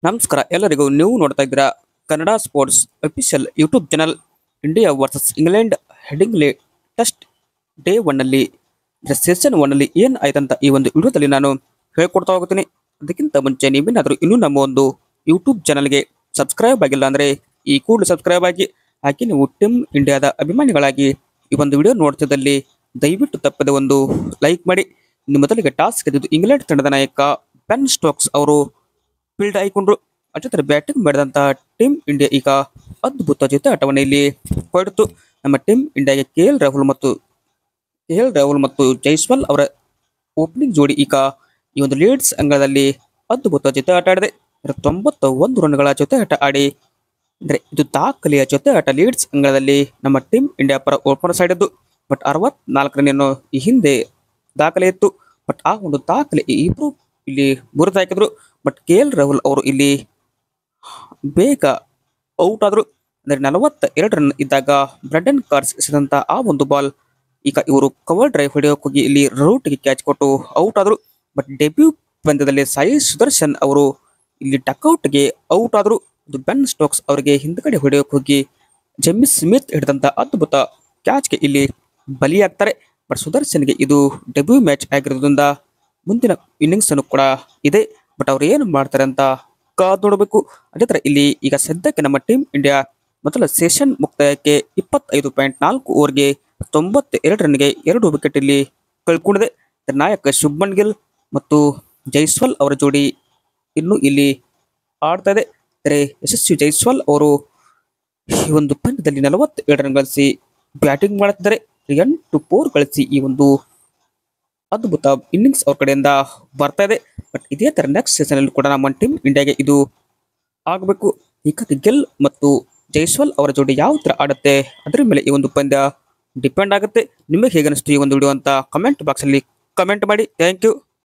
ನಮಸ್ಕಾರ ಎಲ್ಲರಿಗೂ. ನೀವು ನೋಡ್ತಾ ಇದ್ದೀರಾ Kannada sports official YouTube channel. India versus England Headingley test day ಒನ್ನಲ್ಲಿ ಸೆಷನ್ ಒನ್ನಲ್ಲಿ ಏನು ಆಯ್ತಂತ ಈ ಒಂದು ವಿಡಿಯೋದಲ್ಲಿ ನಾನು ಹೇಳ್ಕೊಡ್ತಾ ಹೋಗ್ತೀನಿ. ಅದಕ್ಕಿಂತ ಮುಂಚೆ ನೀವೇನಾದರೂ ಇನ್ನೂ ನಮ್ಮ ಒಂದು ಯೂಟ್ಯೂಬ್ ಚಾನಲ್ಗೆ ಸಬ್ಸ್ಕ್ರೈಬ್ ಆಗಿಲ್ಲ ಅಂದರೆ ಈ ಕೂಡಲೇ ಸಬ್ಸ್ಕ್ರೈಬ್ ಆಗಿ, ಹಾಗೆ ನೀವು ಟೀಮ್ ಇಂಡಿಯಾದ ಅಭಿಮಾನಿಗಳಾಗಿ ಈ ಒಂದು ವಿಡಿಯೋ ನೋಡ್ತಿದ್ದಲ್ಲಿ ದಯವಿಟ್ಟು ತಪ್ಪದೆ ಒಂದು ಲೈಕ್ ಮಾಡಿ. ಇನ್ನು ಮೊದಲಿಗೆ ಟಾಸ್ ಗೆದ್ದಿದ್ದು ಇಂಗ್ಲೆಂಡ್ ತಂಡದ ನಾಯಕ ಬೆನ್ ಸ್ಟೋಕ್ಸ್ ಅವರು ಫೀಲ್ಡ್ ಆಯ್ಕೊಂಡ್ರು. ಅಷ್ಟೇ ಬ್ಯಾಟಿಂಗ್ ಮಾಡಿದಂತ ಟೀಮ್ ಇಂಡಿಯಾ ಈಗ ಅದ್ಭುತ ಜೊತೆ ಆಟವನ್ನು ಇಲ್ಲಿ ಹೊರಡಿತು. ನಮ್ಮ ಟೀಮ್ ಇಂಡಿಯಾಗೆ ಕೆ ಎಲ್ ರಾಹುಲ್ ಮತ್ತು ಜೈಸ್ವಾಲ್ ಅವರ ಓಪನಿಂಗ್ ಜೋಡಿ ಈಗ ಈ ಒಂದು ಲೀಡ್ಸ್ ಅಂಗಳದಲ್ಲಿ ಅದ್ಭುತ ಜೊತೆ ಆಟ ಆಡಿದೆ. 91 ರನ್ಗಳ ಜೊತೆ ಆಟ ಆಡಿ, ಅಂದ್ರೆ ಇದು ದಾಖಲೆಯ ಜೊತೆ ಆಟ ಲೀಡ್ಸ್ ಅಂಗಳದಲ್ಲಿ ನಮ್ಮ ಟೀಮ್ ಇಂಡಿಯಾ ಪರ ಓಪನರ್ಸ್ ಆಡಿದ್ದು. ಬಟ್ 64 ರನ್ ಈ ಹಿಂದೆ ದಾಖಲೆ ಇತ್ತು. ಬಟ್ ಆ ಒಂದು ದಾಖಲೆ ಈ ಇಬ್ರು ಇಲ್ಲಿ ಮುರಿದಾಕಿದ್ರು. ಬಟ್ ಕೆ.ಎಲ್.ರಾಹುಲ್ ಅವರು ಇಲ್ಲಿ ಬೇಗ ಔಟ್ ಆದ್ರು. ಅಂದ್ರೆ 42 ರನ್ ಇದ್ದಾಗ ಬ್ರೆಂಡನ್ ಕಾರ್ಸ್ ಎಸೆದಂತ ಆ ಒಂದು ಬಾಲ್ ಈಗ ಇವರು ಕವರ್ ಡ್ರೈವ್ ಹೊಡೆಯೋಕೆ ಹೋಗಿ ಇಲ್ಲಿ ರೂಟ್ಗೆ ಕ್ಯಾಚ್ ಕೊಟ್ಟು ಔಟ್ ಆದ್ರು. ಬಟ್ ಡೆಬ್ಯೂ ಪಂದ್ಯದಲ್ಲಿ ಸಾಯಿ ಸುದರ್ಶನ್ ಅವರು ಇಲ್ಲಿ ಡಕ್ಔಟ್ಗೆ ಔಟ್ ಆದ್ರು. ಇದು ಬೆನ್ ಸ್ಟೋಕ್ಸ್ ಅವರಿಗೆ ಹಿಂದ್ಗಡೆ ಹೊಡೆಯೋಕೆ ಹೋಗಿ ಜೆಮ್ಮಿ ಸ್ಮಿತ್ ಹಿಡಿದಂತ ಅದ್ಭುತ ಕ್ಯಾಚ್ಗೆ ಇಲ್ಲಿ ಬಲಿಯಾಗ್ತಾರೆ. ಬಟ್ ಸುದರ್ಶನ್ಗೆ ಇದು ಡೆಬ್ಯೂ ಮ್ಯಾಚ್ ಆಗಿರೋದ್ರಿಂದ ಮುಂದಿನ ಇನ್ನಿಂಗ್ಸ್ ಅನ್ನು ಕೂಡ ಇದೆ. ಬಟ್ ಅವ್ರು ಏನು ಮಾಡ್ತಾರೆ ಅಂತ ಕಾದು ನೋಡಬೇಕು. ಅದೇ ತರ ಇಲ್ಲಿ ಈಗ ಸದ್ಯಕ್ಕೆ ನಮ್ಮ ಟೀಮ್ ಇಂಡಿಯಾ ಮೊದಲ ಸೆಷನ್ ಮುಕ್ತಾಯಕ್ಕೆ 25.4 ಓವರ್ಗೆ 92 ರನ್ಗೆ 2 ವಿಕೆಟ್ ಇಲ್ಲಿ ಕಳ್ಕೊಂಡಿದೆ. ನಾಯಕ ಶುಭ್ಮನ್ ಗಿಲ್ ಮತ್ತು ಜೈಸ್ವಾಲ್ ಅವರ ಜೋಡಿ ಇನ್ನು ಇಲ್ಲಿ ಆಡ್ತಾ ಇದೆ. ಅಂದರೆ ಯಶಸ್ವಿ ಜೈಸ್ವಾಲ್ ಅವರು ಈ ಒಂದು ಪಂದ್ಯದಲ್ಲಿ 47 ರನ್ ಗಳಿಸಿ ಬ್ಯಾಟಿಂಗ್ ಮಾಡುತ್ತಿದ್ದಾರೆ. 8 4 ಗಳಿಸಿ ಈ ಒಂದು ಅದ್ಭುತ ಇನ್ನಿಂಗ್ಸ್ ಅವ್ರ ಕಡೆಯಿಂದ ಬರ್ತಾ ಇದೆ. ಬಟ್ ಇದೇ ತರ ನೆಕ್ಸ್ಟ್ ಸೀಸನ್ ಅಲ್ಲಿ ಕೂಡ ನಮ್ಮ ಟೀಮ್ ಇಂಡಿಯಾಗೆ ಇದು ಆಗಬೇಕು. ಹೀಗಾಗಿ ಗಿಲ್ ಮತ್ತು ಜೈಸ್ವಾಲ್ ಅವರ ಜೋಡಿ ಯಾವ ತರ ಆಡುತ್ತೆ ಅದರ ಮೇಲೆ ಈ ಒಂದು ಪಂದ್ಯ ಡಿಪೆಂಡ್ ಆಗುತ್ತೆ. ನಿಮಗೆ ಹೇಗೆ ಅನಿಸ್ತು ಈ ಒಂದು ವಿಡಿಯೋ ಅಂತ ಕಮೆಂಟ್ ಬಾಕ್ಸ್ ಅಲ್ಲಿ ಕಮೆಂಟ್ ಮಾಡಿ. Thank you.